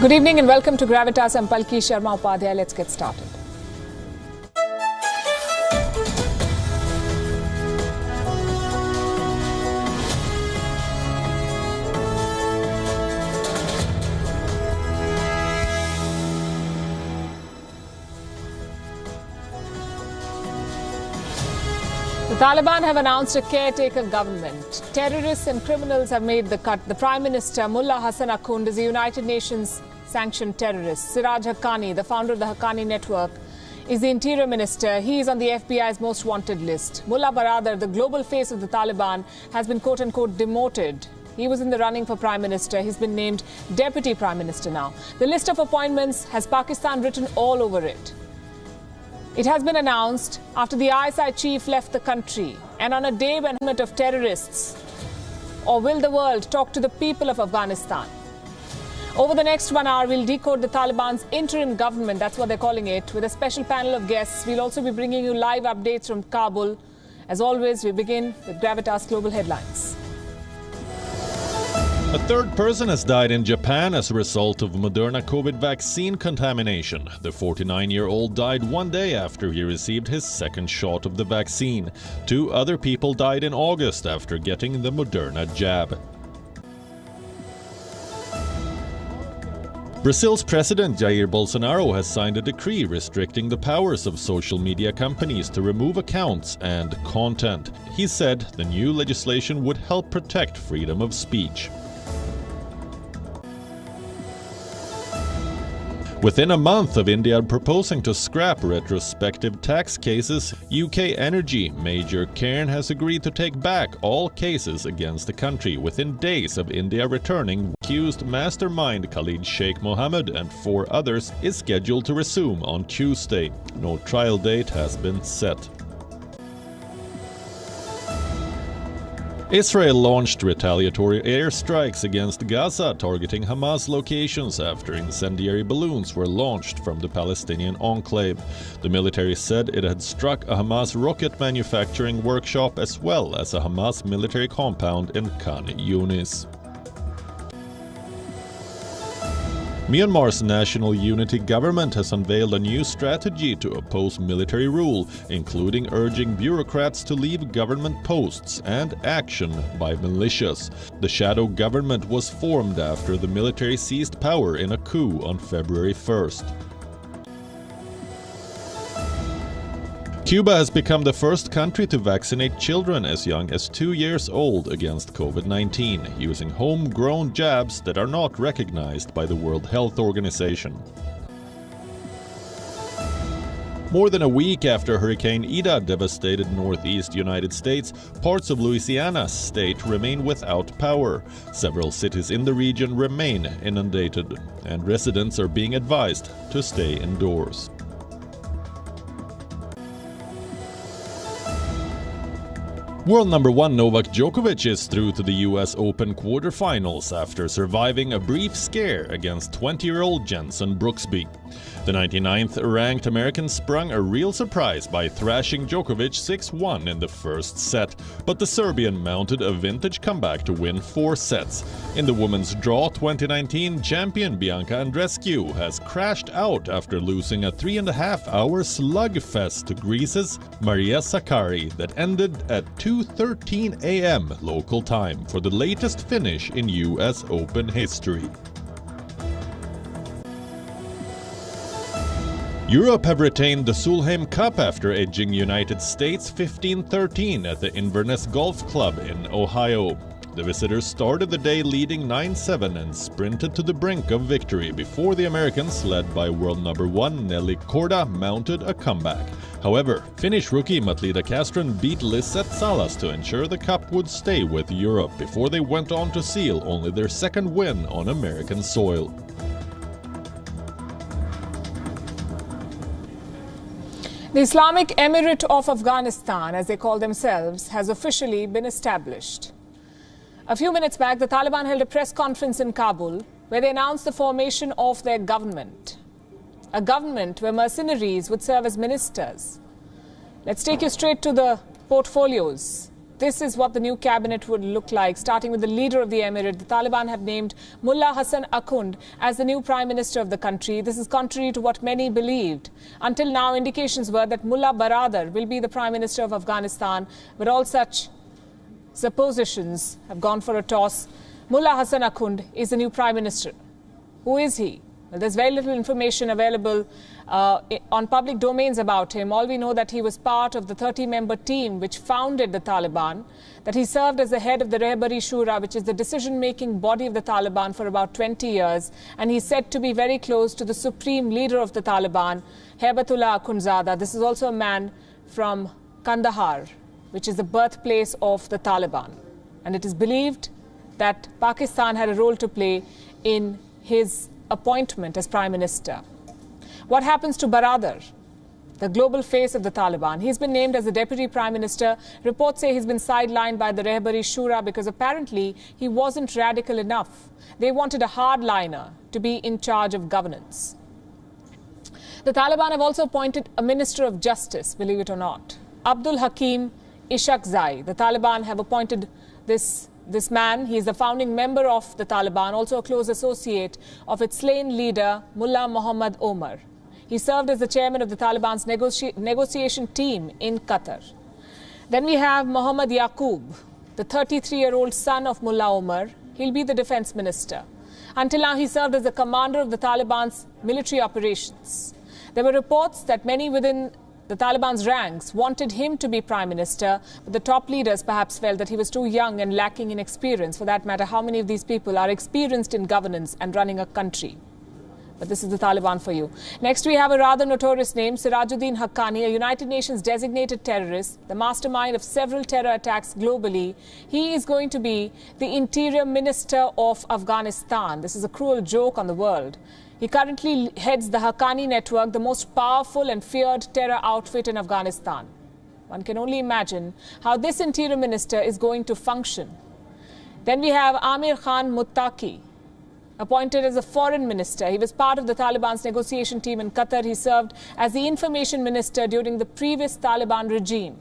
Good evening and welcome to Gravitas. I'm Palki Sharma Upadhyay. Let's get started. The Taliban have announced a caretaker government. Terrorists and criminals have made the cut. The Prime Minister, Mullah Hassan Akhund, is a United Nations-sanctioned terrorist. Siraj Haqqani, the founder of the Haqqani Network, is the Interior Minister. He is on the FBI's most wanted list. Mullah Baradar, the global face of the Taliban, has been quote-unquote demoted. He was in the running for Prime Minister. He's been named Deputy Prime Minister now. The list of appointments has Pakistan written all over it. It has been announced after the ISI chief left the country and on a day when of terrorists. Or will the world talk to the people of Afghanistan? Over the next 1 hour, we'll decode the Taliban's interim government, that's what they're calling it, with a special panel of guests. We'll also be bringing you live updates from Kabul. As always, we begin with Gravitas Global Headlines. A third person has died in Japan as a result of Moderna COVID vaccine contamination. The 49-year-old died 1 day after he received his second shot of the vaccine. 2 other people died in August after getting the Moderna jab. Brazil's President Jair Bolsonaro has signed a decree restricting the powers of social media companies to remove accounts and content. He said the new legislation would help protect freedom of speech. Within a month of India proposing to scrap retrospective tax cases, UK energy major Cairn has agreed to take back all cases against the country within days of India returning. Accused mastermind Khalid Sheikh Mohammed and 4 others is scheduled to resume on Tuesday. No trial date has been set. Israel launched retaliatory airstrikes against Gaza, targeting Hamas locations after incendiary balloons were launched from the Palestinian enclave. The military said it had struck a Hamas rocket manufacturing workshop as well as a Hamas military compound in Khan Yunis. Myanmar's National Unity Government has unveiled a new strategy to oppose military rule, including urging bureaucrats to leave government posts and action by militias. The shadow government was formed after the military seized power in a coup on February 1st. Cuba has become the first country to vaccinate children as young as 2 years old against COVID-19, using homegrown jabs that are not recognized by the World Health Organization. More than a week after Hurricane Ida devastated northeast United States, parts of Louisiana state remain without power. Several cities in the region remain inundated, and residents are being advised to stay indoors. World number 1 Novak Djokovic is through to the US Open quarterfinals after surviving a brief scare against 20-year-old Jenson Brooksby. The 99th ranked American sprung a real surprise by thrashing Djokovic 6-1 in the first set, but the Serbian mounted a vintage comeback to win 4 sets. In the women's draw, 2019 champion Bianca Andreescu has crashed out after losing a 3.5-hour slugfest to Greece's Maria Sakkari that ended at 2:13 a.m. local time for the latest finish in US Open history. Europe have retained the Solheim Cup after edging United States 15-13 at the Inverness Golf Club in Ohio. The visitors started the day leading 9-7 and sprinted to the brink of victory before the Americans, led by world number 1 Nelly Korda, mounted a comeback. However, Finnish rookie Matilda Castron beat Lisette Salas to ensure the cup would stay with Europe before they went on to seal only their second win on American soil. The Islamic Emirate of Afghanistan, as they call themselves, has officially been established. A few minutes back, the Taliban held a press conference in Kabul where they announced the formation of their government. A government where mercenaries would serve as ministers. Let's take you straight to the portfolios. this is what the new cabinet would look like. Starting with the leader of the emirate, the Taliban have named Mullah Hassan Akhund as the new prime minister of the country. This is contrary to what many believed. Until now, indications were that Mullah Baradar will be the prime minister of Afghanistan, but all such suppositions have gone for a toss. Mullah Hassan Akhund is the new prime minister. Who is he? Well, there's very little information available on public domains about him. All we know that he was part of the 30-member team which founded the Taliban, that he served as the head of the Rehbari Shura, which is the decision-making body of the Taliban, for about 20 years. And he's said to be very close to the supreme leader of the Taliban, Haibatullah Akhundzada. This is also a man from Kandahar, which is the birthplace of the Taliban. And it is believed that Pakistan had a role to play in his appointment as Prime Minister. What happens to Baradar, the global face of the Taliban? He's been named as the Deputy Prime Minister. Reports say he's been sidelined by the Rehbari Shura because apparently he wasn't radical enough. They wanted a hardliner to be in charge of governance. The Taliban have also appointed a Minister of Justice, believe it or not. Abdul Hakim Ishaqzai. The Taliban have appointed this man. He is the founding member of the Taliban, also a close associate of its slain leader, Mullah Muhammad Omar. He served as the chairman of the Taliban's negotiation team in Qatar. Then we have Muhammad Yaqub, the 33-year-old son of Mullah Omar. He'll be the defense minister. Until now, he served as the commander of the Taliban's military operations. There were reports that many within the Taliban's ranks wanted him to be prime minister, but the top leaders perhaps felt that he was too young and lacking in experience. For that matter, how many of these people are experienced in governance and running a country? But this is the Taliban for you. Next, we have a rather notorious name, Sirajuddin Haqqani, a United Nations designated terrorist, the mastermind of several terror attacks globally. He is going to be the interim minister of Afghanistan. This is a cruel joke on the world. He currently heads the Haqqani network, the most powerful and feared terror outfit in Afghanistan. One can only imagine how this interior minister is going to function. Then we have Amir Khan Muttaqi, appointed as a foreign minister. He was part of the Taliban's negotiation team in Qatar. He served as the information minister during the previous Taliban regime.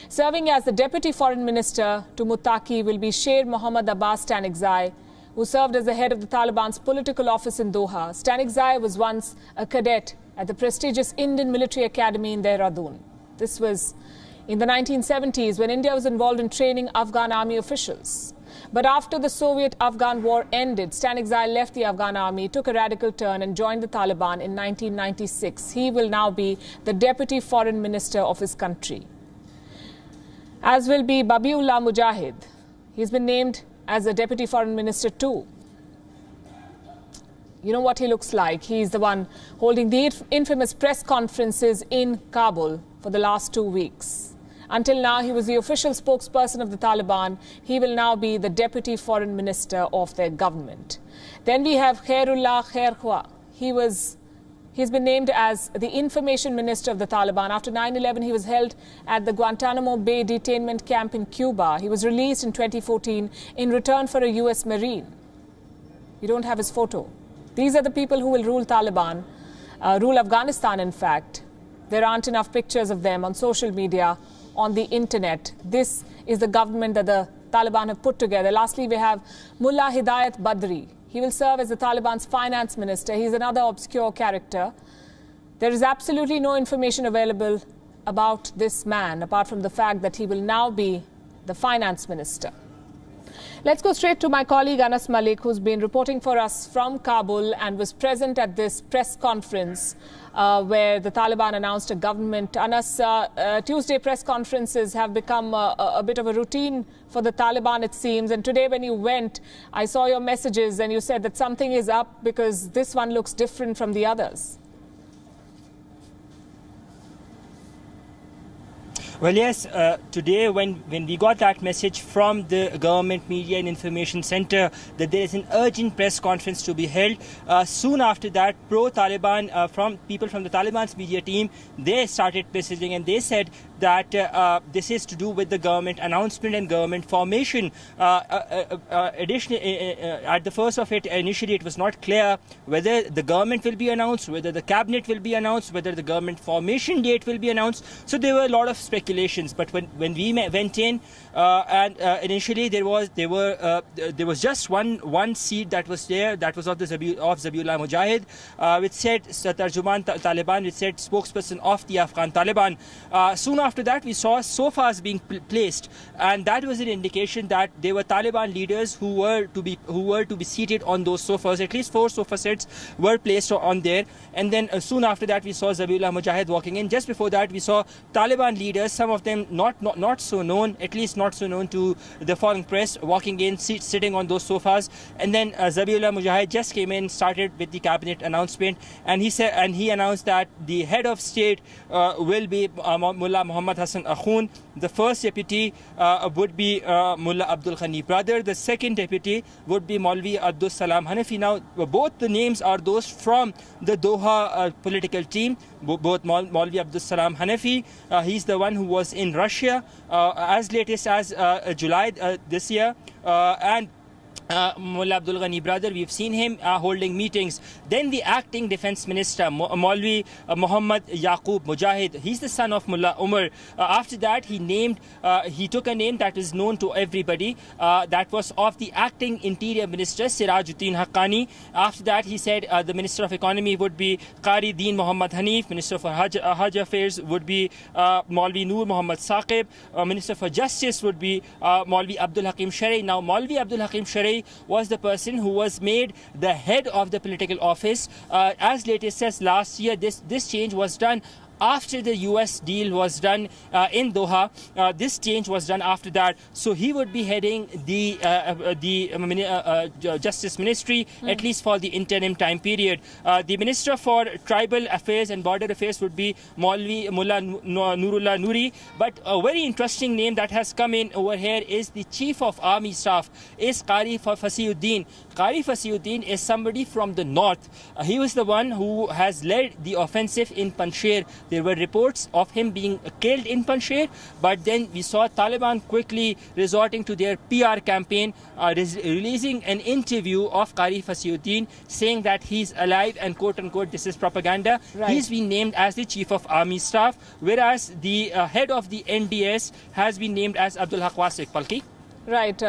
Serving as the deputy foreign minister to Muttaqi will be Sher Mohammad Abbas Stanigzai, who served as the head of the Taliban's political office in Doha. Stanigzai was once a cadet at the prestigious Indian Military Academy in Dehradun. This was in the 1970s when India was involved in training Afghan army officials. But after the Soviet-Afghan war ended, Stanigzai left the Afghan army, took a radical turn and joined the Taliban in 1996. He will now be the deputy foreign minister of his country. As will be Babiullah Mujahid. He's been named as a deputy foreign minister too. You know what he looks like. He's the one holding the infamous press conferences in Kabul for the last 2 weeks. Until now, he was the official spokesperson of the Taliban. He will now be the deputy foreign minister of their government. Then we have Khairullah Khairkhwa. He's been named as the information minister of the Taliban. After 9/11, he was held at the Guantanamo Bay detainment camp in Cuba. He was released in 2014 in return for a US Marine. You don't have his photo. These are the people who will rule rule Afghanistan, in fact. There aren't enough pictures of them on social media, on the internet. This is the government that the Taliban have put together. Lastly, we have Mullah Hidayat Badri. He will serve as the Taliban's finance minister. He's another obscure character. There is absolutely no information available about this man, apart from the fact that he will now be the finance minister. Let's go straight to my colleague Anas Malik, who's been reporting for us from Kabul and was present at this press conference where the Taliban announced a government. Anas, Tuesday press conferences have become a bit of a routine for the Taliban, it seems. And today when you went, I saw your messages and you said that something is up because this one looks different from the others. Well, yes, today when we got that message from the Government Media and Information Center that there is an urgent press conference to be held, soon after that, pro-Taliban, people from the Taliban's media team, they started messaging and they said that this is to do with the government announcement and government formation. Additionally, at the first of it, initially it was not clear whether the government will be announced, whether the cabinet will be announced, whether the government formation date will be announced. So there were a lot of speculation speculations. But when we went in, and initially there was just one seat that was there, that was of Zabiullah Mujahid, which said Tarjuman Taliban, which said spokesperson of the Afghan Taliban. Soon after that, we saw sofas being placed, and that was an indication that there were Taliban leaders who were to be seated on those sofas. At least 4 sofa sets were placed on there, and then soon after that, we saw Zabiullah Mujahid walking in. Just before that, we saw Taliban leaders, some of them not so known, at least not so known to the foreign press, walking in, sitting on those sofas. And then Zabiullah Mujahid just came in, started with the cabinet announcement, and he announced that the head of state will be Mullah Muhammad Hassan Akhund. The first deputy would be Mullah Abdul Ghani brother. The second deputy would be Maulvi Abdul Salam Hanafi. Now, both the names are those from the Doha political team. Both Maulvi Abdul Salam Hanafi, he's the one who was in Russia as latest as July this year, and Mullah Abdul Ghani brother, we've seen him holding meetings. Then the acting defense minister, Maulvi Muhammad Yaqub Mujahid, he's the son of Mullah Umar. After that, he took a name that is known to everybody, that was of the acting interior minister, Sirajuddin Haqqani. After that, he said the minister of economy would be Qari Deen Muhammad Hanif, minister for Hajj affairs would be Maulvi Noor Muhammad Saqib, minister for justice would be Maulvi Abdul Hakim Shar'i. Now, Maulvi Abdul Hakim Shar'i was the person who was made the head of the political office as latest as last year. This change was done after the US deal was done in Doha. This change was done after that. So he would be heading the Justice Ministry, at least for the interim time period. The Minister for Tribal Affairs and Border Affairs would be Mullah Nurullah Nuri. But a very interesting name that has come in over here is the Chief of Army Staff, is Qari Fasiyuddin. Qari Fasiyuddin is somebody from the north. He was the one who has led the offensive in Panjshir. There were reports of him being killed in Panjshir, but then we saw Taliban quickly resorting to their PR campaign, releasing an interview of Qari Fasiyuddin saying that he's alive and quote-unquote this is propaganda. Right. He's been named as the Chief of Army Staff, whereas the head of the NDS has been named as Abdul Haq Wasik. Palki? Right.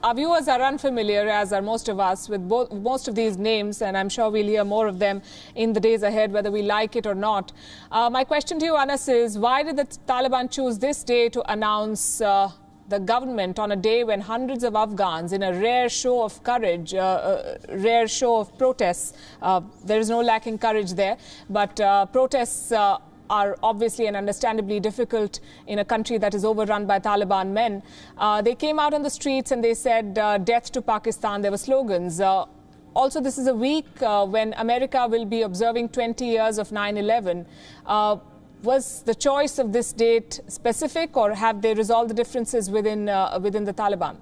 Our viewers are unfamiliar, as are most of us, with most of these names, and I'm sure we'll hear more of them in the days ahead, whether we like it or not. My question to you, Anas, is why did the Taliban choose this day to announce the government on a day when hundreds of Afghans, in a rare show of courage, rare show of protests, there is no lacking courage there, but protests are obviously and understandably difficult in a country that is overrun by Taliban men. They came out on the streets and they said, death to Pakistan. There were slogans. Also, this is a week when America will be observing 20 years of 9/11. Was the choice of this date specific, or have they resolved the differences within the Taliban?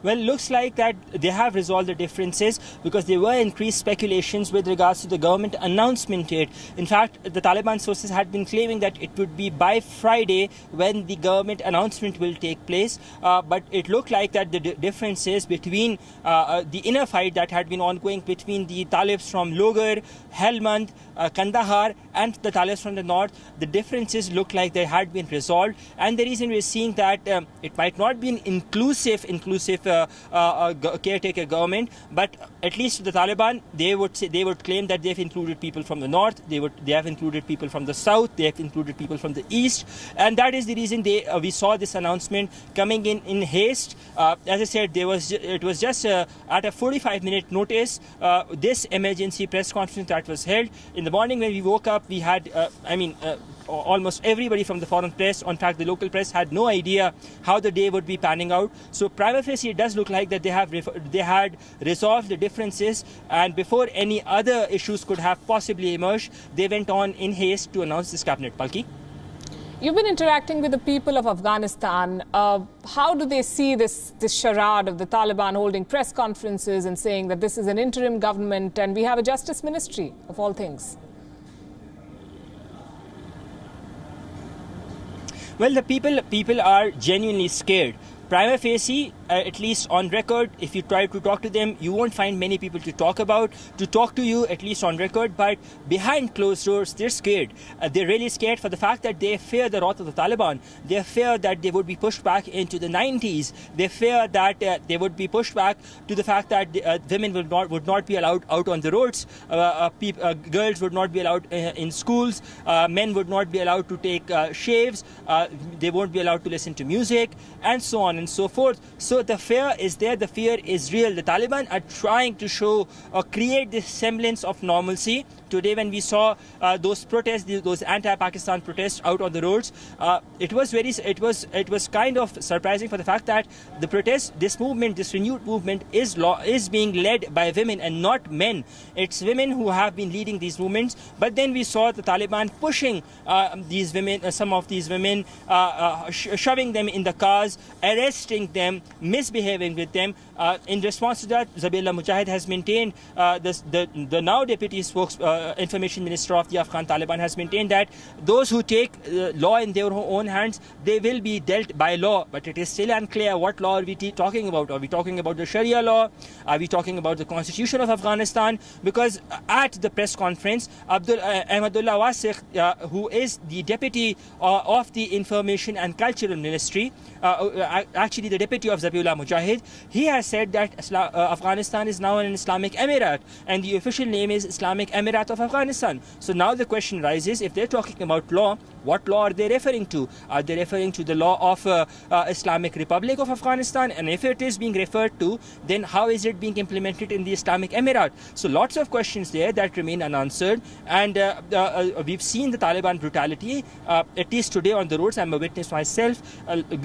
Well, looks like that they have resolved the differences, because there were increased speculations with regards to the government announcement date. In fact, the Taliban sources had been claiming that it would be by Friday when the government announcement will take place. But it looked like that the differences between the inner fight that had been ongoing between the Talibs from Logar, Helmand, Kandahar and the Talibs from the north, the differences look like they had been resolved. And the reason we're seeing that it might not be an inclusive caretaker government, but at least the Taliban, they would claim that they've included people from the north, they have included people from the south, they have included people from the east, and that is the reason we saw this announcement coming in haste. As I said, it was just at a 45-minute notice, this emergency press conference that was held. In the morning when we woke up, we had almost everybody from the foreign press, in fact the local press, had no idea how the day would be panning out. So prima facie it does look like that they had resolved the differences, and before any other issues could have possibly emerged, they went on in haste to announce this cabinet. Palki? You've been interacting with the people of Afghanistan. How do they see this charade of the Taliban holding press conferences and saying that this is an interim government and we have a justice ministry, of all things? Well, the people are genuinely scared. prima facie, at least on record, if you try to talk to them, you won't find many people to talk to you, at least on record. But behind closed doors, they're scared. They're really scared for the fact that they fear the wrath of the Taliban. They fear that they would be pushed back into the 90s. They fear that they would be pushed back to the fact that women would not be allowed out on the roads. Girls would not be allowed in schools. Men would not be allowed to take shaves. They won't be allowed to listen to music, and so on and so forth. So the fear is there. The fear is real. The Taliban are trying to show or create this semblance of normalcy. Today, when we saw those protests, those anti-Pakistan protests out on the roads, it was kind of surprising for the fact that the protest, this movement, this renewed movement, is being led by women and not men. It's women who have been leading these movements. But then we saw the Taliban pushing these women, some of these women, shoving them in the cars, arresting them, misbehaving with them. In response to that, Zabiullah Mujahid has maintained, the now deputy information minister of the Afghan Taliban has maintained that those who take law in their own hands, they will be dealt by law. But it is still unclear what law are we talking about. Are we talking about the Sharia law? Are we talking about the constitution of Afghanistan? Because at the press conference, Ahmadullah Wasiq, who is the deputy of the information and cultural ministry, actually the deputy of Zabiullah Mujahid, he has said that Afghanistan is now an Islamic Emirate, and the official name is Islamic Emirate of Afghanistan. So now the question rises, if they're talking about law, what law are they referring to? Are they referring to the law of Islamic Republic of Afghanistan? And if it is being referred to, then how is it being implemented in the Islamic Emirate? So lots of questions there that remain unanswered. And we've seen the Taliban brutality, at least today on the roads. I'm a witness myself.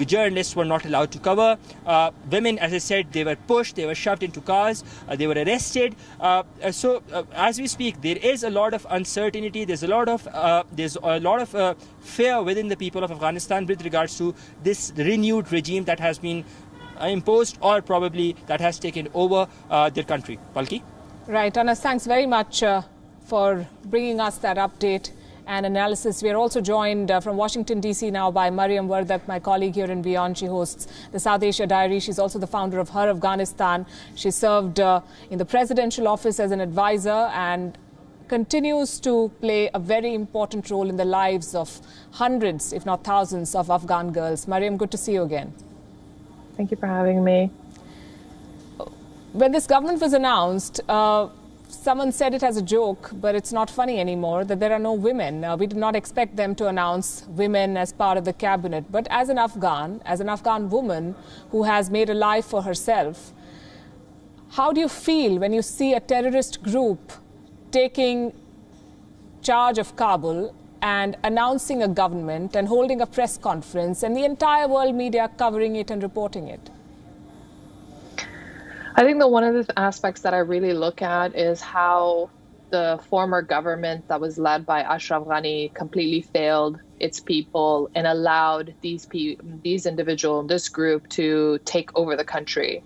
Journalists were not allowed to cover. Women, as I said, they were pushed, they were shoved into cars, they were arrested. So as we speak, there is a lot of uncertainty. There's a lot of fear within the people of Afghanistan with regards to this renewed regime that has been imposed, or probably that has taken over their country. Palki? Right, Anas, thanks very much for bringing us that update and analysis. We are also joined from Washington, D.C. now by Mariam Wardak, my colleague here in WION. She hosts the South Asia Diary. She's also the founder of Her Afghanistan. She served in the presidential office as an advisor and continues to play a very important role in the lives of hundreds, if not thousands, of Afghan girls. Mariam, good to see you again. Thank you for having me. When this government was announced, someone said it as a joke, but it's not funny anymore, that there are no women. We did not expect them to announce women as part of the cabinet. But as an Afghan woman who has made a life for herself, how do you feel when you see a terrorist group taking charge of Kabul and announcing a government and holding a press conference and the entire world media covering it and reporting it? I think that one of the aspects that I really look at is how the former government that was led by Ashraf Ghani completely failed its people and allowed these individuals, this group, to take over the country.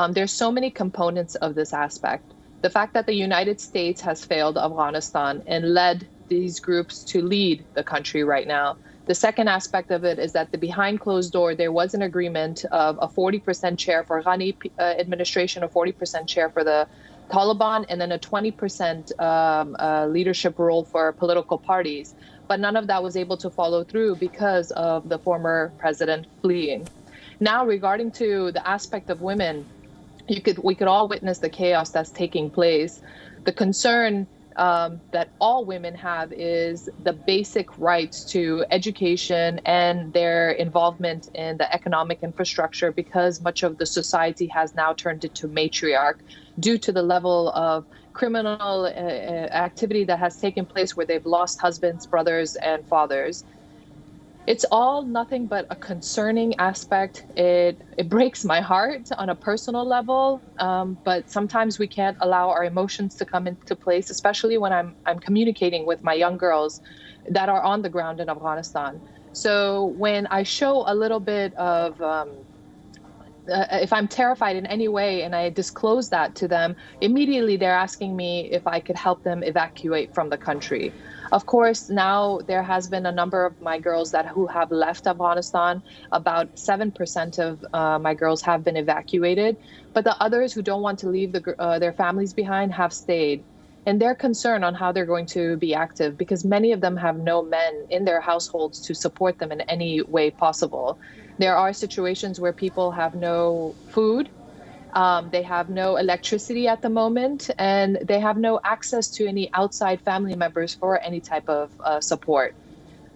There's so many components of this aspect. The fact that the United States has failed Afghanistan and led these groups to lead the country right now. The second aspect of it is that behind closed door, there was an agreement of a 40% share for Ghani administration, a 40% share for the Taliban, and then a 20% leadership role for political parties. But none of that was able to follow through because of the former president fleeing. Now, regarding to the aspect of women, we could all witness the chaos that's taking place. The concern that all women have is the basic rights to education and their involvement in the economic infrastructure, because much of the society has now turned into matriarch due to the level of criminal activity that has taken place where they've lost husbands, brothers, and fathers. It's all nothing but a concerning aspect. It breaks my heart on a personal level, but sometimes we can't allow our emotions to come into place, especially when I'm communicating with my young girls that are on the ground in Afghanistan. So when I show a little bit of, if I'm terrified in any way and I disclose that to them, immediately they're asking me if I could help them evacuate from the country. Of course, now there has been a number of my girls who have left Afghanistan. About 7% of my girls have been evacuated, but the others who don't want to leave their families behind have stayed. And they're concerned on how they're going to be active because many of them have no men in their households to support them in any way possible. There are situations where people have no food. They have no electricity at the moment, and they have no access to any outside family members for any type of support.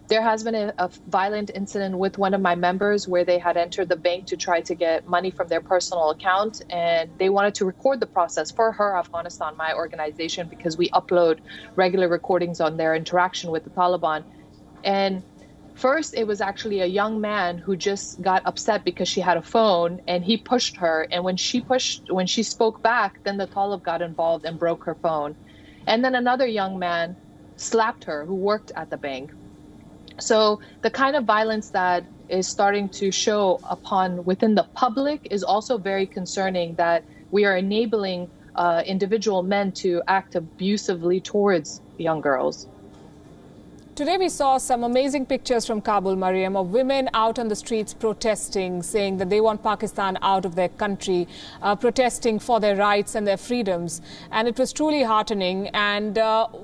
There has been a violent incident with one of my members where they had entered the bank to try to get money from their personal account, and they wanted to record the process for Her Afghanistan, my organization, because we upload regular recordings on their interaction with the Taliban. And first, it was actually a young man who just got upset because she had a phone, and he pushed her. And when she spoke back, then the Taliban got involved and broke her phone. And then another young man slapped her who worked at the bank. So the kind of violence that is starting to show within the public is also very concerning, that we are enabling individual men to act abusively towards young girls. Today we saw some amazing pictures from Kabul, Mariam, of women out on the streets protesting, saying that they want Pakistan out of their country, protesting for their rights and their freedoms. And it was truly heartening. And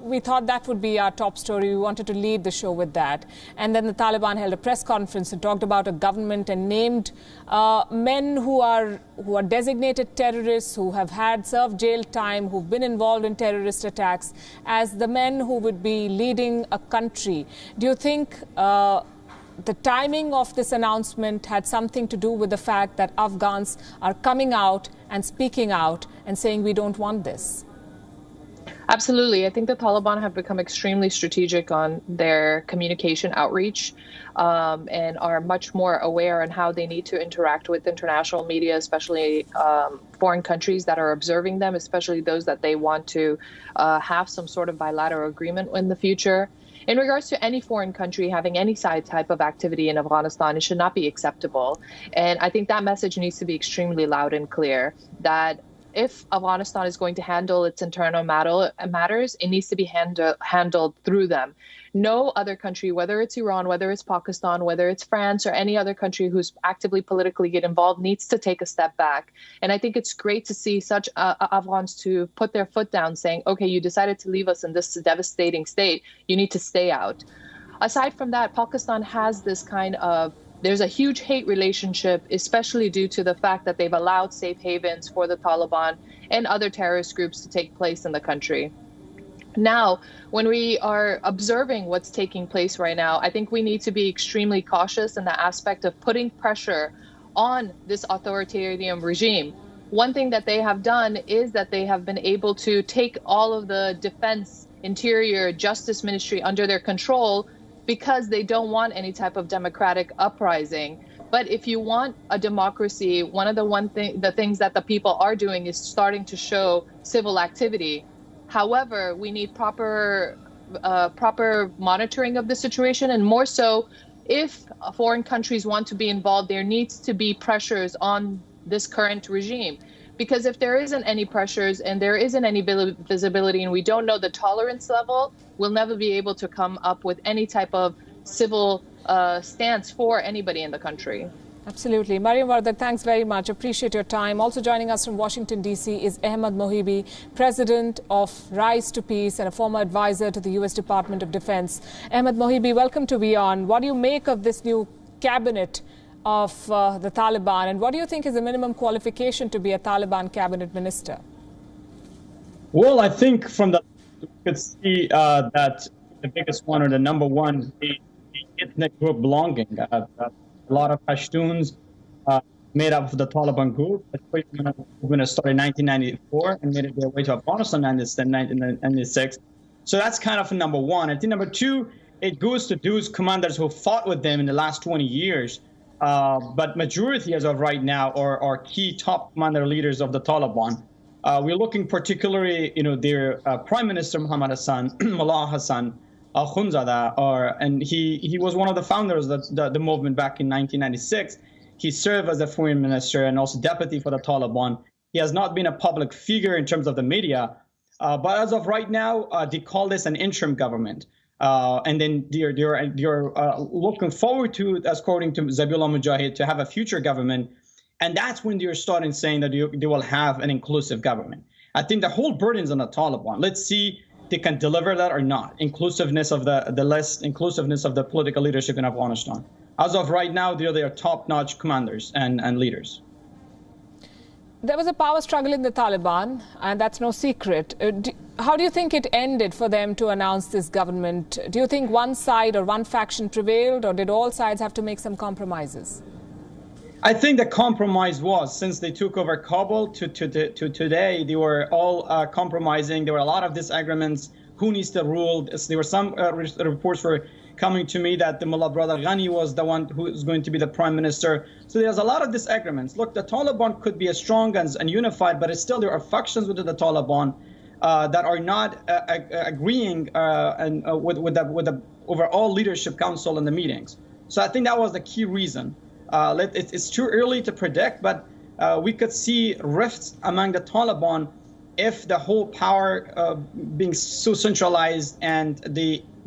we thought that would be our top story. We wanted to lead the show with that. And then the Taliban held a press conference and talked about a government and named men who are designated terrorists, who have served jail time, who've been involved in terrorist attacks, as the men who would be leading a country. Do you think the timing of this announcement had something to do with the fact that Afghans are coming out and speaking out and saying we don't want this? Absolutely. I think the Taliban have become extremely strategic on their communication outreach and are much more aware on how they need to interact with international media, especially foreign countries that are observing them, especially those that they want to have some sort of bilateral agreement in the future. In regards to any foreign country having any type of activity in Afghanistan, it should not be acceptable. And I think that message needs to be extremely loud and clear, that if Afghanistan is going to handle its internal matters, it needs to be handled through them. No other country, whether it's Iran, whether it's Pakistan, whether it's France, or any other country who's actively politically get involved, needs to take a step back. And I think it's great to see such Afghans to put their foot down, saying, okay, you decided to leave us in this devastating state. You need to stay out. Aside from that, Pakistan has this kind of there's a huge hate relationship, especially due to the fact that they've allowed safe havens for the Taliban and other terrorist groups to take place in the country. Now, when we are observing what's taking place right now, I think we need to be extremely cautious in the aspect of putting pressure on this authoritarian regime. One thing that they have done is that they have been able to take all of the defense, interior, justice ministry under their control, because they don't want any type of democratic uprising. But if you want a democracy, the things that the people are doing is starting to show civil activity. However, we need proper monitoring of the situation, and more so, if foreign countries want to be involved, there needs to be pressures on this current regime. Because if there isn't any pressures and there isn't any visibility and we don't know the tolerance level, we'll never be able to come up with any type of civil stance for anybody in the country. Absolutely. Mariam Wardak, thanks very much. Appreciate your time. Also joining us from Washington, D.C. is Ahmed Mohibi, president of Rise to Peace and a former advisor to the U.S. Department of Defense. Ahmed Mohibi, welcome to WION. What do you make of this new cabinet of the Taliban, and what do you think is the minimum qualification to be a Taliban cabinet minister? Well, I think from the you could see that the biggest one, or the number one, the ethnic group belonging. A lot of Pashtuns made up of the Taliban group. The movement started in 1994 and made their way to Afghanistan in 1996. So that's kind of number one. I think number two, it goes to those commanders who fought with them in the last 20 years. But majority as of right now are key top commander leaders of the Taliban. We're looking particularly, their Prime Minister Muhammad Hassan, Mullah Hassan Akhundzada, and he was one of the founders of the movement back in 1996. He served as a foreign minister and also deputy for the Taliban. He has not been a public figure in terms of the media, but as of right now, they call this an interim government. And then they're looking forward to, according to Zabihullah Mujahid, to have a future government. And that's when they're starting saying that they will have an inclusive government. I think the whole burden is on the Taliban. Let's see if they can deliver that or not. Inclusiveness of the list, inclusiveness of the political leadership in Afghanistan. As of right now, they're their top-notch commanders and leaders. There was a power struggle in the Taliban, and that's no secret. How do you think it ended for them to announce this government? Do you think one side or one faction prevailed, or did all sides have to make some compromises? I think the compromise was, since they took over Kabul to today, they were all compromising. There were a lot of disagreements. Who needs to rule? There were some reports were coming to me that the Mullah brother Ghani was the one who is going to be the prime minister. So there's a lot of disagreements. Look, the Taliban could be as strong and unified, but still there are factions within the Taliban that are not agreeing with the overall leadership council in the meetings. So I think that was the key reason. It's too early to predict, but we could see rifts among the Taliban if the whole power being so centralized and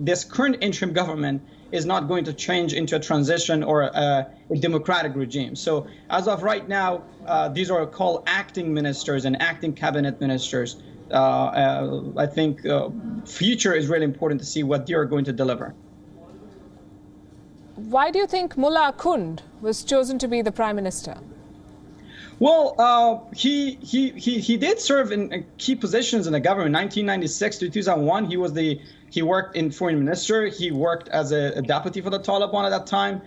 this current interim government is not going to change into a transition or a democratic regime. So as of right now, these are called acting ministers and acting cabinet ministers. I think future is really important to see what they are going to deliver. Why do you think Mullah Akund was chosen to be the prime minister? Well, he did serve in key positions in the government. 1996 to 2001, he worked in foreign minister. He worked as a deputy for the Taliban at that time.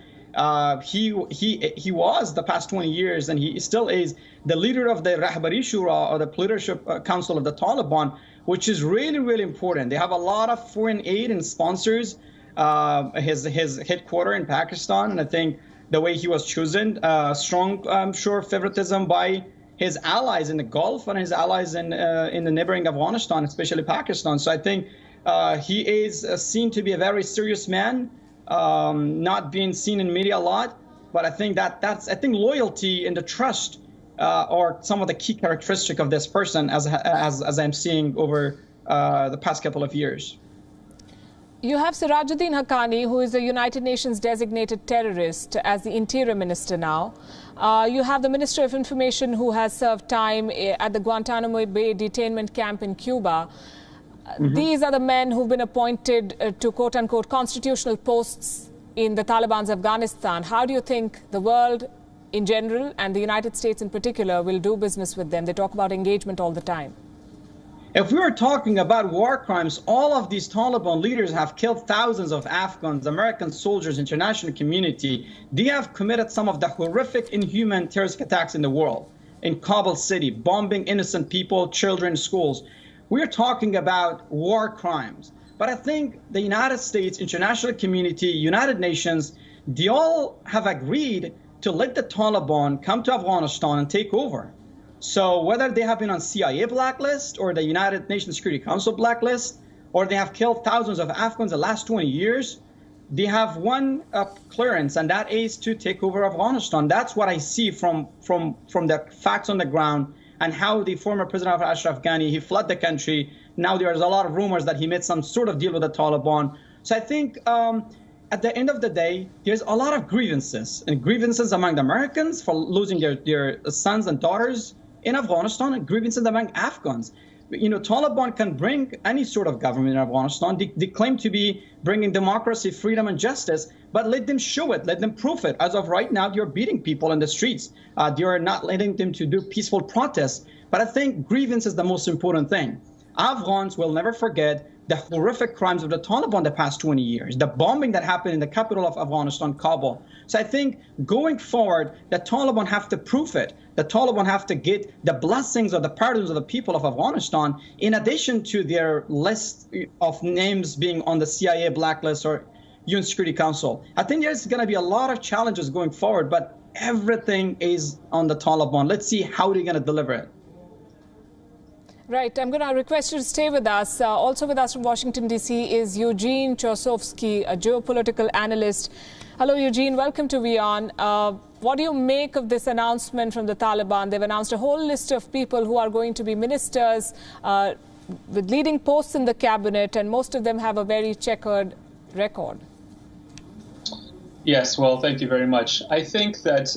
He was the past 20 years, and he still is the leader of the Rahbari Shura, or the leadership council of the Taliban, which is really, really important. They have a lot of foreign aid and sponsors. His headquarters in Pakistan, and I think the way he was chosen, strong, I'm sure, favoritism by his allies in the Gulf and his allies in the neighboring Afghanistan, especially Pakistan. So I think he is seen to be a very serious man, not being seen in media a lot. But I think that's loyalty and the trust are some of the key characteristics of this person, as I'm seeing over the past couple of years. You have Sirajuddin Haqqani, who is the United Nations designated terrorist, as the interior minister now. You have the Minister of Information, who has served time at the Guantanamo Bay detainment camp in Cuba. These are the men who've been appointed to quote-unquote constitutional posts in the Taliban's Afghanistan. How do you think the world in general and the United States in particular will do business with them? They talk about engagement all the time. If we were talking about war crimes, all of these Taliban leaders have killed thousands of Afghans, American soldiers, international community. They have committed some of the horrific, inhuman terrorist attacks in the world. In Kabul city, bombing innocent people, children, schools. We're talking about war crimes. But I think the United States, international community, United Nations, they all have agreed to let the Taliban come to Afghanistan and take over. So whether they have been on CIA blacklist or the United Nations Security Council blacklist, or they have killed thousands of Afghans in the last 20 years, they have one clearance, and that is to take over Afghanistan. That's what I see from the facts on the ground and how the former president of Ashraf Ghani, he fled the country. Now there's a lot of rumors that he made some sort of deal with the Taliban. So I think at the end of the day, there's a lot of grievances among the Americans for losing their sons and daughters in Afghanistan, and grievances among Afghans. You know, Taliban can bring any sort of government in Afghanistan. They claim to be bringing democracy, freedom, and justice, but let them show it, let them prove it. As of right now, they're beating people in the streets. They're not letting them to do peaceful protests. But I think grievance is the most important thing. Afghans will never forget the horrific crimes of the Taliban the past 20 years, the bombing that happened in the capital of Afghanistan, Kabul. So I think going forward, the Taliban have to prove it. The Taliban have to get the blessings or the pardons of the people of Afghanistan, in addition to their list of names being on the CIA blacklist or UN Security Council. I think there's going to be a lot of challenges going forward, but everything is on the Taliban. Let's see how they're going to deliver it. Right. I'm going to request you to stay with us. Also with us from Washington, D.C. is Eugene Chosovsky, a geopolitical analyst. Hello, Eugene. Welcome to WION. What do you make of this announcement from the Taliban? They've announced a whole list of people who are going to be ministers with leading posts in the cabinet, and most of them have a very checkered record. Yes, well, thank you very much. I think that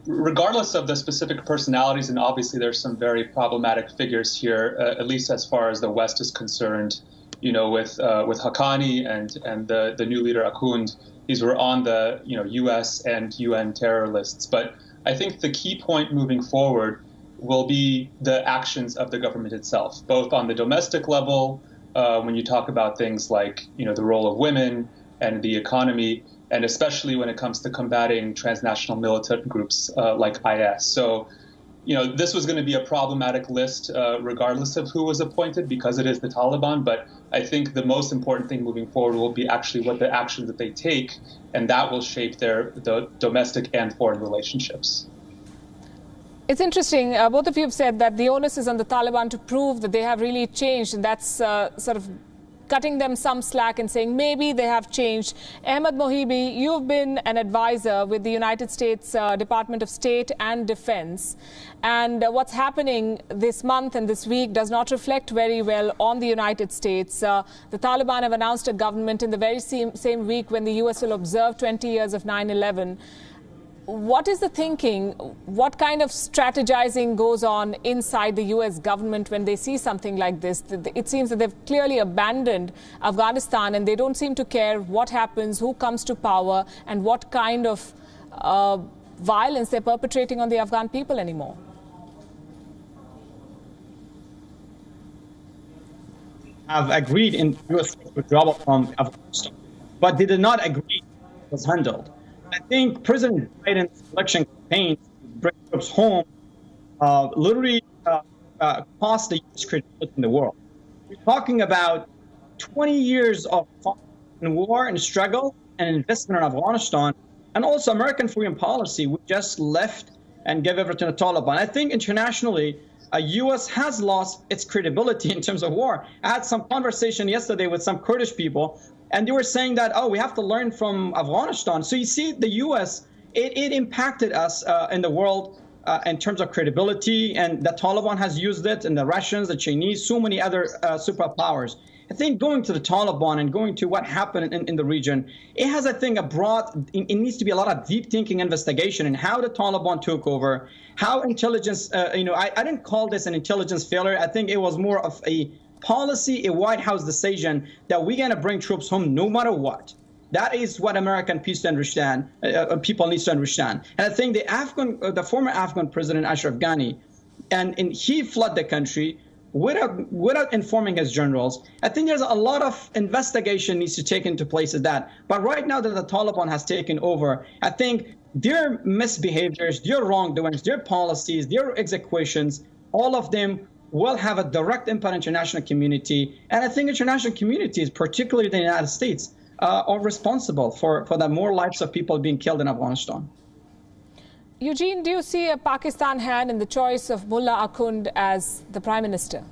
regardless of the specific personalities, and obviously there's some very problematic figures here, at least as far as the West is concerned, you know, with Haqqani and the new leader Akhund, these were on the U.S. and UN terror lists. But I think the key point moving forward will be the actions of the government itself, both on the domestic level, when you talk about things like the role of women and the economy, and especially when it comes to combating transnational militant groups like IS. So, this was going to be a problematic list regardless of who was appointed, because it is the Taliban. But I think the most important thing moving forward will be actually what the actions that they take, and that will shape the domestic and foreign relationships. It's interesting, both of you have said that the onus is on the Taliban to prove that they have really changed, and that's sort of cutting them some slack and saying maybe they have changed. Ahmed Mohibi, you've been an advisor with the United States Department of State and Defense, and what's happening this month and this week does not reflect very well on the United States. The Taliban have announced a government in the very same week when the US will observe 20 years of 9/11. What is the thinking? What kind of strategizing goes on inside the US government when they see something like this? It seems that they've clearly abandoned Afghanistan, and they don't seem to care what happens, who comes to power, and what kind of violence they're perpetrating on the Afghan people anymore. Have agreed in US withdrawal from Afghanistan, but they did not agree it was handled. I think President Biden's election campaign to bring troops home literally cost the U.S. credibility in the world. We're talking about 20 years of war and struggle and investment in Afghanistan, and also American foreign policy. We just left and gave everything to Taliban. I think internationally, U.S. has lost its credibility in terms of war. I had some conversation yesterday with some Kurdish people, and they were saying that, we have to learn from Afghanistan. So you see, the U.S., it impacted us in the world in terms of credibility, and the Taliban has used it, and the Russians, the Chinese, so many other superpowers. I think going to the Taliban and going to what happened in the region, it has, I think, it needs to be a lot of deep thinking investigation in how the Taliban took over, how intelligence, I didn't call this an intelligence failure. I think it was more of a policy, a White House decision that we're going to bring troops home no matter what. That is what American people need to understand. And I think the former Afghan president, Ashraf Ghani, and he fled the country without informing his generals. I think there's a lot of investigation needs to take into place of that. But right now that the Taliban has taken over, I think their misbehaviors, their wrongdoings, their policies, their executions, all of them will have a direct impact on international community. And I think international communities, particularly the United States, are responsible for the more lives of people being killed in Afghanistan. Eugene, do you see a Pakistan hand in the choice of Mullah Akhund as the Prime Minister?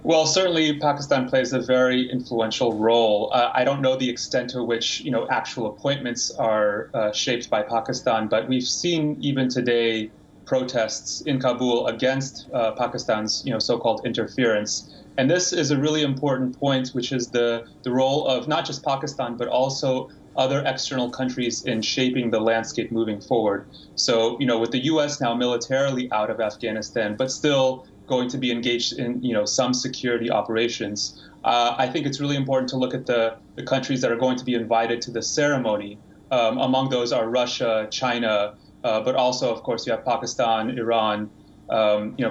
Well, certainly Pakistan plays a very influential role. I don't know the extent to which actual appointments are shaped by Pakistan, but we've seen even today protests in Kabul against Pakistan's so-called interference. And this is a really important point, which is the role of not just Pakistan, but also other external countries in shaping the landscape moving forward. So, with the U.S. now militarily out of Afghanistan, but still going to be engaged in, some security operations, I think it's really important to look at the countries that are going to be invited to the ceremony. Among those are Russia, China, but also, of course, you have Pakistan, Iran,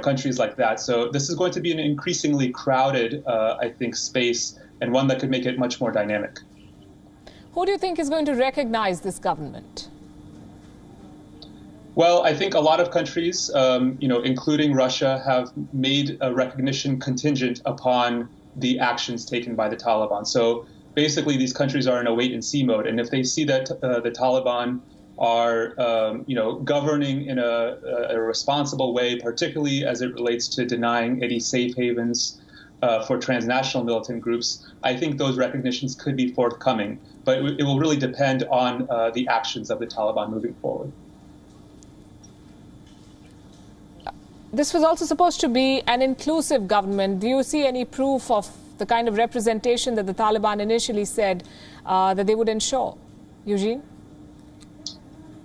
countries like that. So this is going to be an increasingly crowded, I think, space, and one that could make it much more dynamic. Who do you think is going to recognize this government? Well, I think a lot of countries, including Russia, have made a recognition contingent upon the actions taken by the Taliban. So basically, these countries are in a wait-and-see mode. And if they see that the Taliban are, governing in a responsible way, particularly as it relates to denying any safe havens for transnational militant groups, I think those recognitions could be forthcoming. But it will really depend on the actions of the Taliban moving forward. this was also supposed to be an inclusive government. Do you see any proof of the kind of representation that the Taliban initially said that they would ensure? Eugene?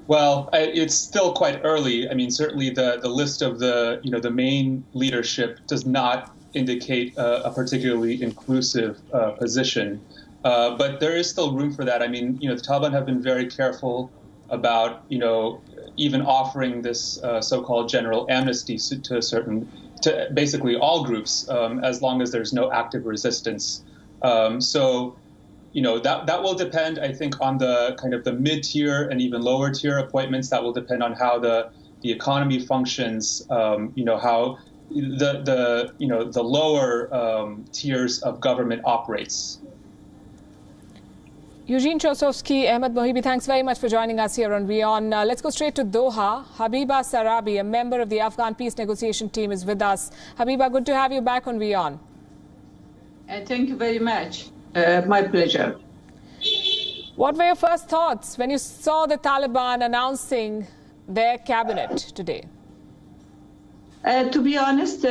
Well, it's still quite early. I mean, certainly the list of the main leadership does not indicate a particularly inclusive position. But there is still room for that. I mean, the Taliban have been very careful about, even offering this so-called general amnesty to basically all groups, as long as there's no active resistance. So that will depend, I think, on the kind of the mid-tier and even lower tier appointments. That will depend on how the economy functions, how the lower tiers of government operates. Eugene Chosovsky, Ahmed Mohibi, thanks very much for joining us here on WION. Let's go straight to Doha. Habiba Sarabi, a member of the Afghan peace negotiation team, is with us. Habiba, good to have you back on WION. Thank you very much. My pleasure. What were your first thoughts when you saw the Taliban announcing their cabinet today? To be honest,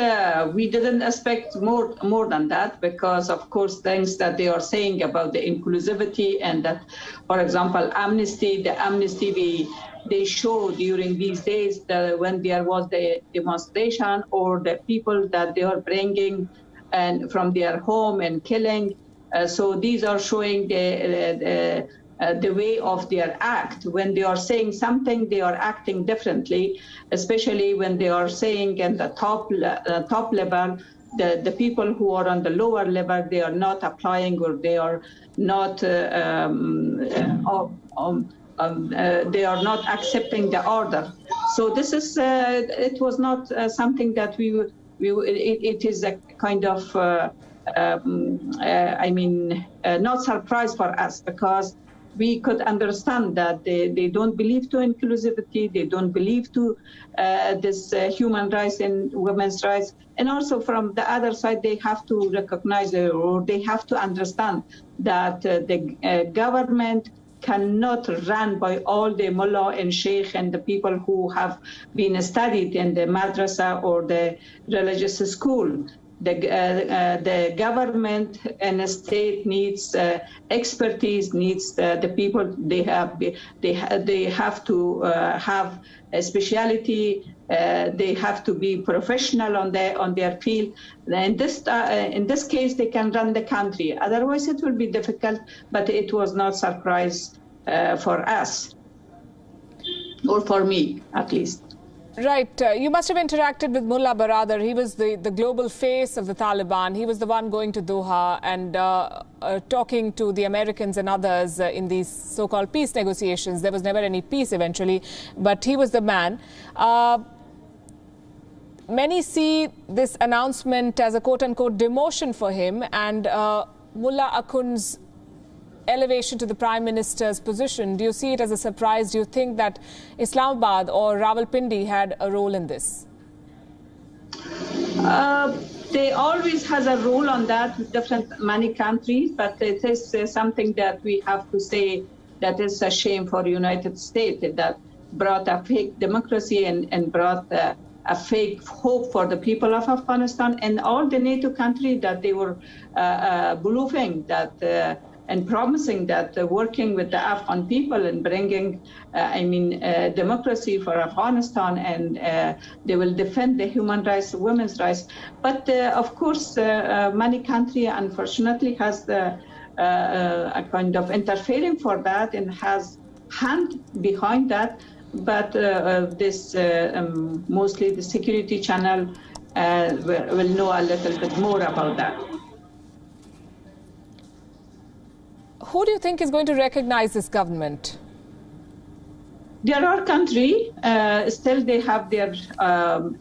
we didn't expect more than that, because, of course, things that they are saying about the inclusivity and that, for example, the amnesty they show during these days that when there was the demonstration, or the people that they are bringing and from their home and killing. So these are showing the way of their act. When they are saying something, they are acting differently, especially when they are saying at the top level, the people who are on the lower level, they are not applying, or they are not they are not accepting the order. So this is it was not something that it is a kind of not surprise for us, because we could understand that they don't believe to inclusivity, they don't believe to this human rights and women's rights. And also from the other side, they have to recognize, or they have to understand that the government cannot run by all the mullah and sheikh and the people who have been studied in the madrasa or the religious school. The government and the state needs expertise, needs the people. They have to have a speciality. They have to be professional on their field. In this case, they can run the country. Otherwise, it will be difficult. But it was not surprise for us, or for me, at least. Right. You must have interacted with Mullah Baradar. He was the global face of the Taliban. He was the one going to Doha and talking to the Americans and others in these so-called peace negotiations. There was never any peace eventually, but he was the man. Many see this announcement as a quote-unquote demotion for him, and Mullah Akun's elevation to the Prime Minister's position. Do you see it as a surprise? Do you think that Islamabad or Rawalpindi had a role in this? They always has a role on that, many countries, but it is something that we have to say that is a shame for the United States, that brought a fake democracy and brought a fake hope for the people of Afghanistan and all the NATO countries, that they were believing that and promising that working with the Afghan people and bringing, democracy for Afghanistan, and they will defend the human rights, women's rights. But of course, many countries, unfortunately, has a kind of interfering for that and has hand behind that. But this mostly the security channel will know a little bit more about that. Who do you think is going to recognize this government? There are countries, still they have their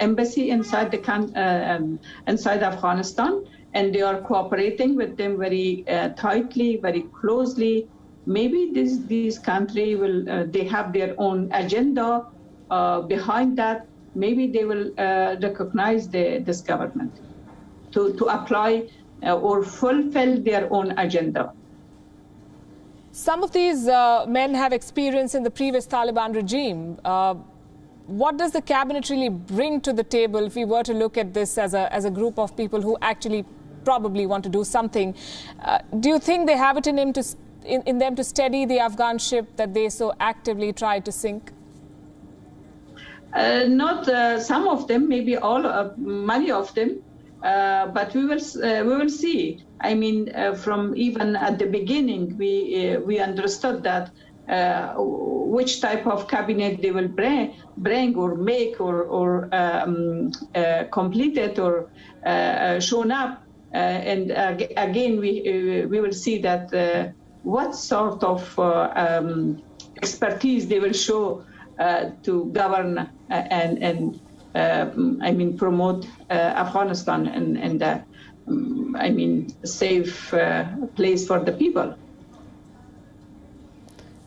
embassy inside inside Afghanistan, and they are cooperating with them very tightly, very closely. Maybe these countries will, they have their own agenda behind that. Maybe they will recognize this government to apply or fulfill their own agenda. Some of these men have experience in the previous Taliban regime. what does the cabinet really bring to the table if we were to look at this as a group of people who actually probably want to do something? Do you think they have it in them to steady the Afghan ship that they so actively try to sink? Not some of them, maybe all, many of them, but we will see. I mean, from even at the beginning, we understood that which type of cabinet they will bring or make or complete it or shown up, and again we will see that what sort of expertise they will show to govern and I mean promote Afghanistan and I mean safe place for the people.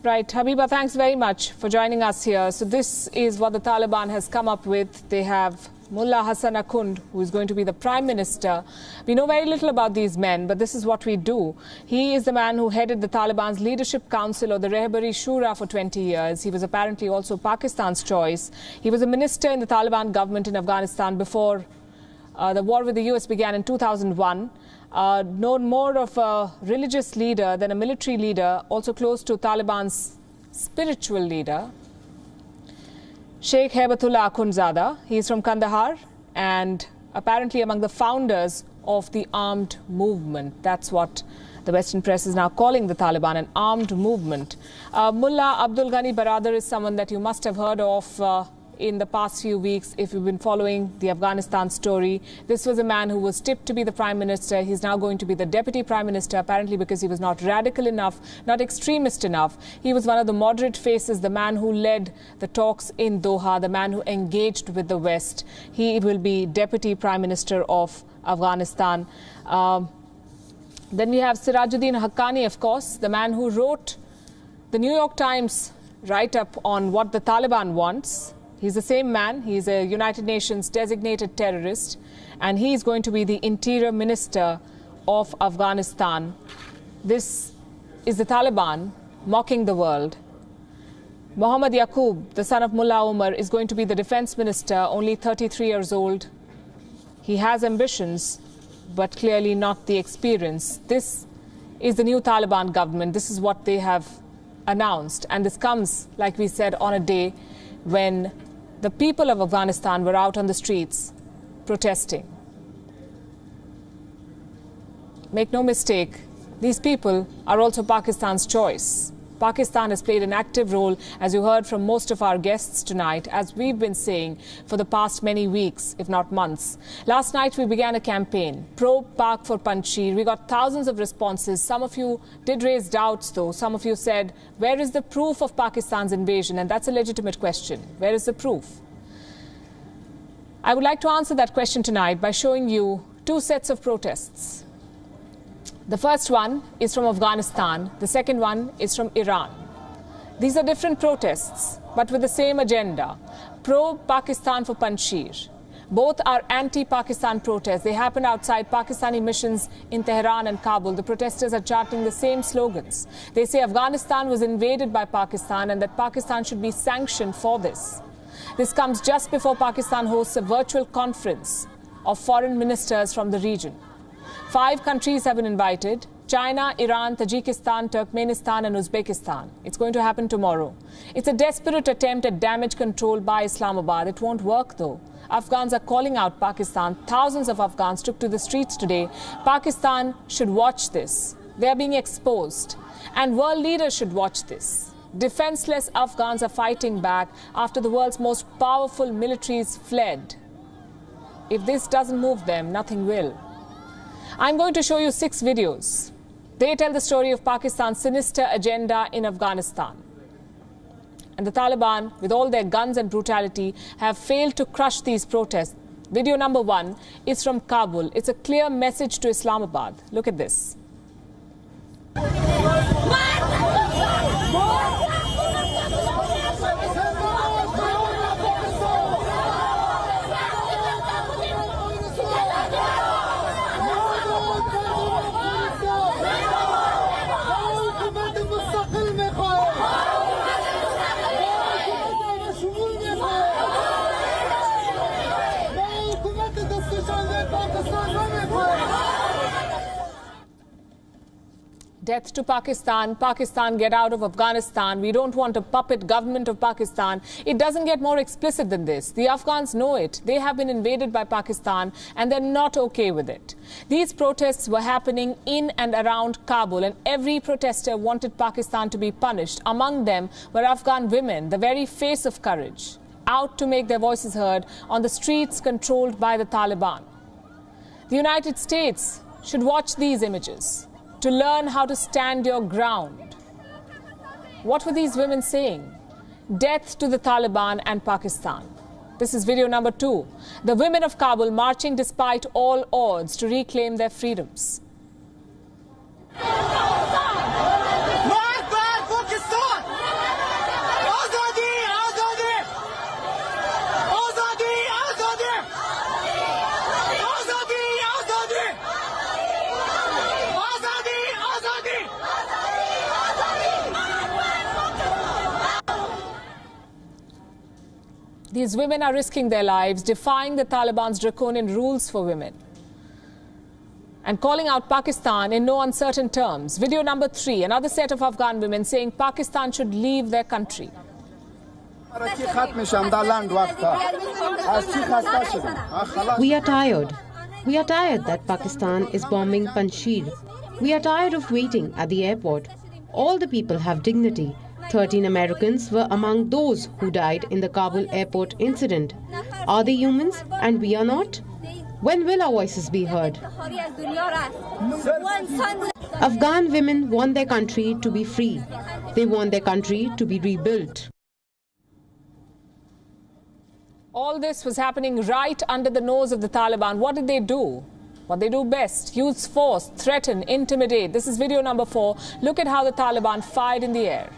Right. Habiba, thanks very much for joining us here. So this is what the Taliban has come up with. They have Mullah Hassan Akhund, who is going to be the Prime Minister. We know very little about these men, but this is what we do. He is the man who headed the Taliban's Leadership Council, or the Rehbari Shura, for 20 years. He was apparently also Pakistan's choice. He was a minister in the Taliban government in Afghanistan before the war with the US began in 2001. Known more of a religious leader than a military leader, also close to Taliban's spiritual leader, Sheikh Haibatullah Akhundzada. He is from Kandahar and apparently among the founders of the armed movement. That's what the Western press is now calling the Taliban, an armed movement. Mullah Abdul Ghani Baradar is someone that you must have heard of in the past few weeks if you've been following the Afghanistan story. This was a man who was tipped to be the Prime Minister. He's now going to be the Deputy Prime Minister, apparently because he was not radical enough, not extremist enough. He was one of the moderate faces, the man who led the talks in Doha, the man who engaged with the West. He will be Deputy Prime Minister of Afghanistan. Then we have Sirajuddin Haqqani, of course, the man who wrote the New York Times write-up on what the Taliban wants. He's the same man. He's a United Nations designated terrorist, and he is going to be the Interior Minister of Afghanistan. This is the Taliban mocking the world. Mohammad Yaqub, the son of Mullah Omar, is going to be the Defense Minister, only 33 years old. He has ambitions, but clearly not the experience. This is the new Taliban government. This is what they have announced. And this comes, like we said, on a day when the people of Afghanistan were out on the streets protesting. Make no mistake, these people are also Pakistan's choice. Pakistan has played an active role, as you heard from most of our guests tonight, as we've been saying for the past many weeks, if not months. Last night we began a campaign, Probe Pak for Panjshir. We got thousands of responses. Some of you did raise doubts, though. Some of you said, where is the proof of Pakistan's invasion? And that's a legitimate question. Where is the proof? I would like to answer that question tonight by showing you two sets of protests. The first one is from Afghanistan. The second one is from Iran. These are different protests, but with the same agenda. Probe Pakistan for Panjshir. Both are anti-Pakistan protests. They happened outside Pakistani missions in Tehran and Kabul. The protesters are chanting the same slogans. They say Afghanistan was invaded by Pakistan and that Pakistan should be sanctioned for this. This comes just before Pakistan hosts a virtual conference of foreign ministers from the region. 5 countries have been invited: China, Iran, Tajikistan, Turkmenistan and Uzbekistan. It's going to happen tomorrow. It's a desperate attempt at damage control by Islamabad. It won't work, though. Afghans are calling out Pakistan. Thousands of Afghans took to the streets today. Pakistan should watch this. They are being exposed. And world leaders should watch this. Defenseless Afghans are fighting back after the world's most powerful militaries fled. If this doesn't move them, nothing will. I'm going to show you 6 videos. They tell the story of Pakistan's sinister agenda in Afghanistan. And the Taliban, with all their guns and brutality, have failed to crush these protests. Video number 1 is from Kabul. It's a clear message to Islamabad. Look at this. Death to Pakistan. Pakistan, get out of Afghanistan. We don't want a puppet government of Pakistan. It doesn't get more explicit than this. The Afghans know it. They have been invaded by Pakistan and they're not okay with it. These protests were happening in and around Kabul, and every protester wanted Pakistan to be punished. Among them were Afghan women, the very face of courage, out to make their voices heard on the streets controlled by the Taliban. The United States should watch these images to learn how to stand your ground. What were these women saying? Death to the Taliban and Pakistan. This is video number 2. The women of Kabul marching despite all odds to reclaim their freedoms. These women are risking their lives, defying the Taliban's draconian rules for women, and calling out Pakistan in no uncertain terms. Video number 3, another set of Afghan women saying Pakistan should leave their country. We are tired. We are tired that Pakistan is bombing Panjshir. We are tired of waiting at the airport. All the people have dignity. 13 Americans were among those who died in the Kabul airport incident. Are they humans and we are not? When will our voices be heard? Afghan women want their country to be free. They want their country to be rebuilt. All this was happening right under the nose of the Taliban. What did they do? What they do best: use force, threaten, intimidate. This is video number 4. Look at how the Taliban fired in the air.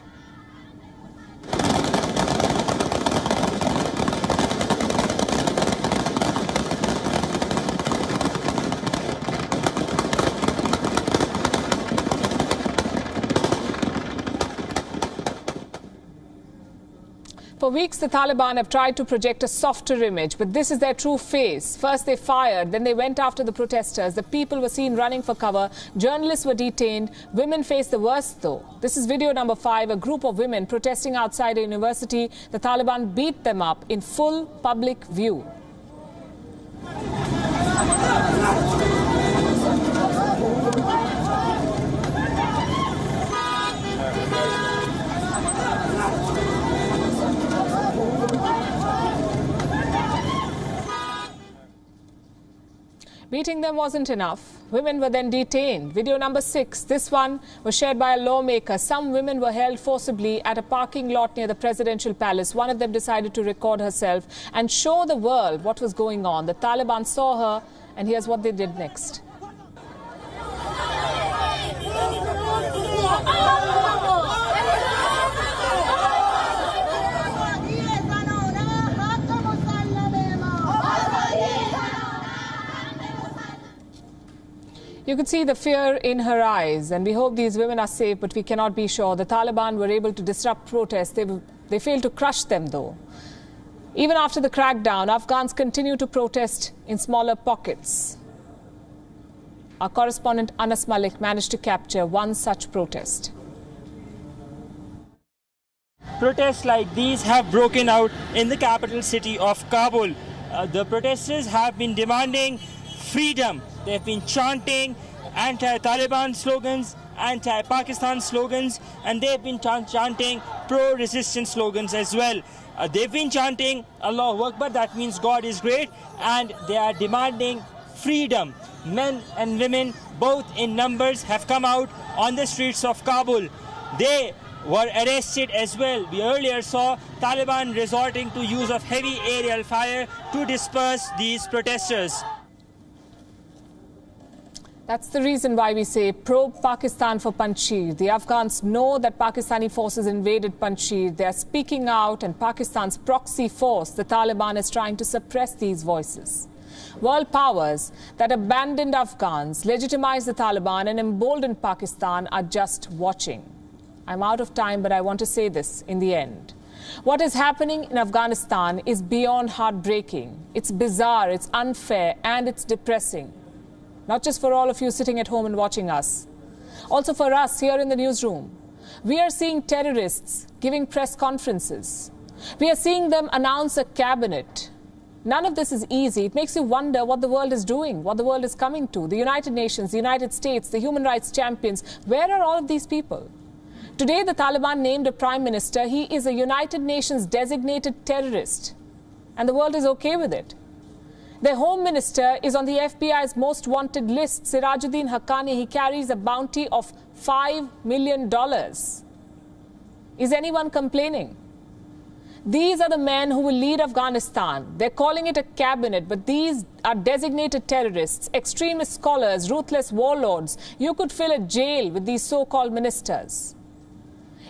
For weeks, the Taliban have tried to project a softer image, but this is their true face. First they fired, then they went after the protesters. The people were seen running for cover. Journalists were detained. Women faced the worst, though. This is video number 5, a group of women protesting outside a university. The Taliban beat them up in full public view. Beating them wasn't enough. Women were then detained. Video number 6. This one was shared by a lawmaker. Some women were held forcibly at a parking lot near the presidential palace. One of them decided to record herself and show the world what was going on. The Taliban saw her, and here's what they did next. You could see the fear in her eyes, and we hope these women are safe, but we cannot be sure. The Taliban were able to disrupt protests. They failed to crush them, though. Even after the crackdown, Afghans continue to protest in smaller pockets. Our correspondent Anas Malik managed to capture one such protest. Protests like these have broken out in the capital city of Kabul. The protesters have been demanding freedom. They've been chanting anti-Taliban slogans, anti-Pakistan slogans, and they've been chanting pro-resistance slogans as well. They've been chanting Allahu Akbar, that means God is great, and they are demanding freedom. Men and women, both in numbers, have come out on the streets of Kabul. They were arrested as well. We earlier saw Taliban resorting to use of heavy aerial fire to disperse these protesters. That's the reason why we say pro-Pakistan for Panjshir. The Afghans know that Pakistani forces invaded Panjshir. They are speaking out, and Pakistan's proxy force, the Taliban, is trying to suppress these voices. World powers that abandoned Afghans, legitimized the Taliban and emboldened Pakistan are just watching. I'm out of time, but I want to say this in the end. What is happening in Afghanistan is beyond heartbreaking. It's bizarre, it's unfair, and it's depressing. Not just for all of you sitting at home and watching us, Also for us here in the newsroom, we are seeing terrorists giving press conferences. We are seeing them announce a cabinet. None of this is easy. It makes you wonder what the world is doing, what the world is coming to. The United Nations, the United States, the human rights champions. Where are all of these people? Today, the Taliban named a prime minister. He is a United Nations designated terrorist. And the world is okay with it. Their home minister is on the FBI's most wanted list, Sirajuddin Haqqani. He carries a bounty of $5 million. Is anyone complaining? These are the men who will lead Afghanistan. They're calling it a cabinet, but these are designated terrorists, extremist scholars, ruthless warlords. You could fill a jail with these so-called ministers.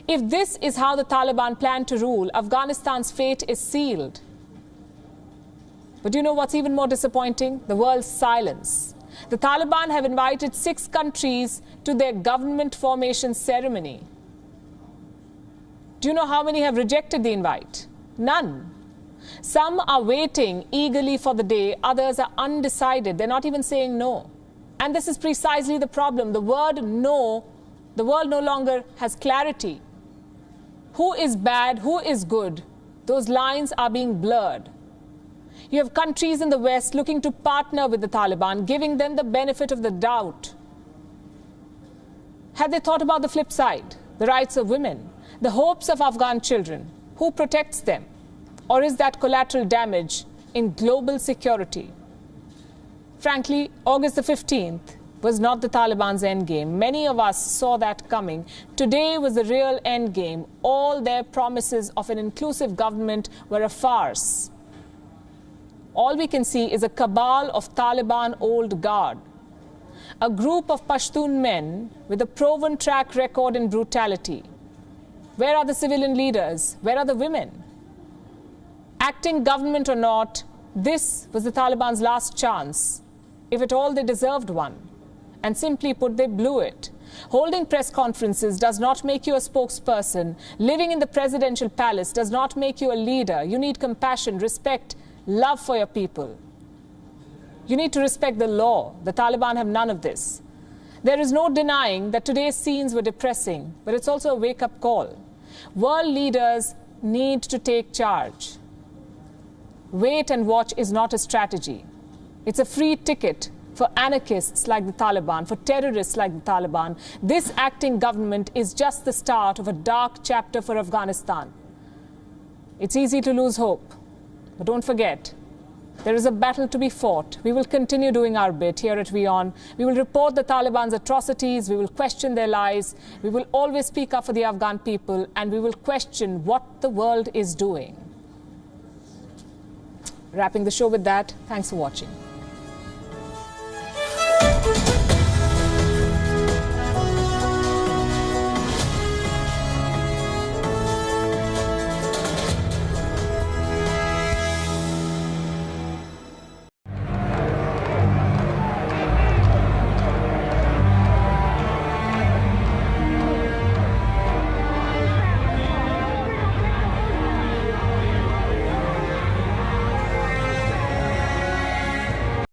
If this is how the Taliban plan to rule, Afghanistan's fate is sealed. But you know what's even more disappointing? The world's silence. The Taliban have invited 6 countries to their government formation ceremony. Do you know how many have rejected the invite? None. Some are waiting eagerly for the day. Others are undecided. They're not even saying no. And this is precisely the problem. The word no, the world no longer has clarity. Who is bad? Who is good? Those lines are being blurred. You have countries in the West looking to partner with the Taliban, giving them the benefit of the doubt. Have they thought about the flip side? The rights of women? The hopes of Afghan children? Who protects them? Or is that collateral damage in global security? Frankly, August the 15th was not the Taliban's endgame. Many of us saw that coming. Today was the real endgame. All their promises of an inclusive government were a farce. All we can see is a cabal of Taliban old guard. A group of Pashtun men with a proven track record in brutality. Where are the civilian leaders? Where are the women? Acting government or not, this was the Taliban's last chance, if at all they deserved one. And simply put, they blew it. Holding press conferences does not make you a spokesperson. Living in the presidential palace does not make you a leader. You need compassion, respect, love for your people. You need to respect the law. The Taliban have none of this. There is no denying that today's scenes were depressing, but it's also a wake-up call. World leaders need to take charge. Wait and watch is not a strategy. It's a free ticket for anarchists like the Taliban, for terrorists like the Taliban. This acting government is just the start of a dark chapter for Afghanistan. It's easy to lose hope, but don't forget, there is a battle to be fought. We will continue doing our bit here at WION. We will report the Taliban's atrocities. We will question their lies. We will always speak up for the Afghan people, and we will question what the world is doing. Wrapping the show with that. Thanks for watching.